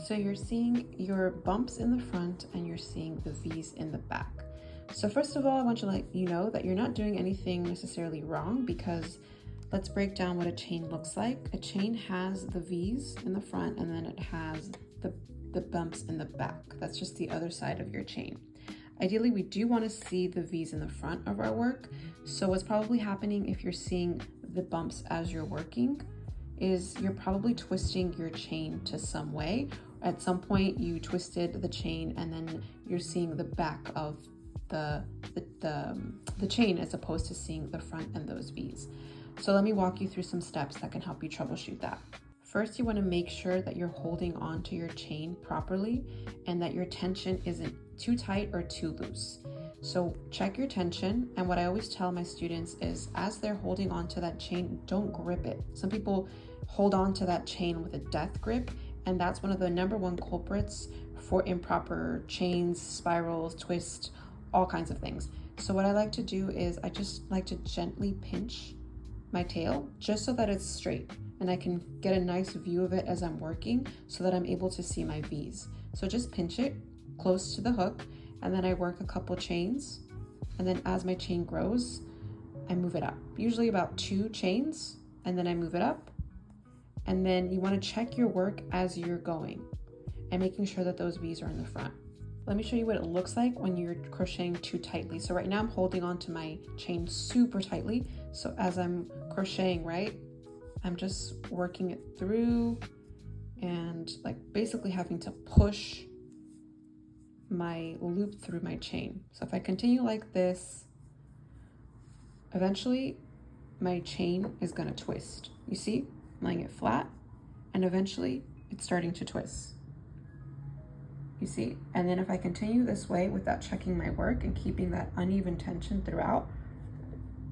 So you're seeing your bumps in the front and you're seeing the V's in the back. So first of all, I want to let you know that you're not doing anything necessarily wrong, because let's break down what a chain looks like. A chain has the V's in the front and then it has the bumps in the back. That's just the other side of your chain. Ideally, we do want to see the V's in the front of our work. So what's probably happening if you're seeing the bumps as you're working is you're probably twisting your chain to some way. At some point you twisted the chain and then you're seeing the back of the chain as opposed to seeing the front and those V's. So let me walk you through some steps that can help you troubleshoot that. First, you want to make sure that you're holding on to your chain properly and that your tension isn't too tight or too loose. So check your tension, and what I always tell my students is as they're holding on to that chain, don't grip it. Some people hold on to that chain with a death grip, and that's one of the #1 culprits for improper chains, spirals, twists, all kinds of things. So what I like to do is I just like to gently pinch my tail just so that it's straight and I can get a nice view of it as I'm working so that I'm able to see my V's. So just pinch it close to the hook, and then I work a couple chains, and then as my chain grows, I move it up, usually about 2 chains, and then I move it up. And then you want to check your work as you're going and making sure that those V's are in the front. Let me show you what it looks like when you're crocheting too tightly. So right now I'm holding on to my chain super tightly. So as I'm crocheting, right, I'm just working it through and like basically having to push my loop through my chain. So if I continue like this, eventually my chain is gonna twist. You see, I'm laying it flat and eventually it's starting to twist. You see? And then if I continue this way without checking my work and keeping that uneven tension throughout,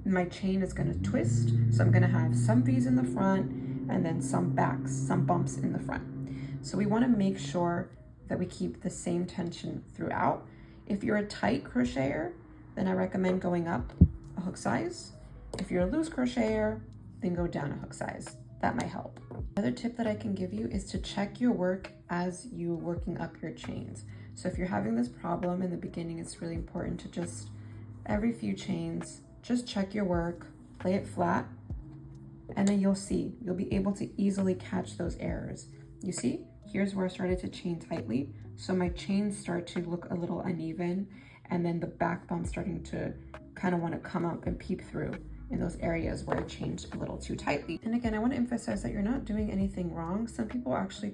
my chain is gonna twist. So I'm gonna have some V's in the front and then some backs, some bumps in the front. So we wanna make sure that we keep the same tension throughout. If you're a tight crocheter, then I recommend going up a hook size. If you're a loose crocheter, then go down a hook size. That might help. Another tip that I can give you is to check your work as you're working up your chains. So if you're having this problem in the beginning, it's really important to just, every few chains, just check your work, lay it flat, and then you'll be able to easily catch those errors. You see, here's where I started to chain tightly. So my chains start to look a little uneven, and then the back bump starting to kind of want to come up and peep through in those areas where I changed a little too tightly. And again, I want to emphasize that you're not doing anything wrong. Some people actually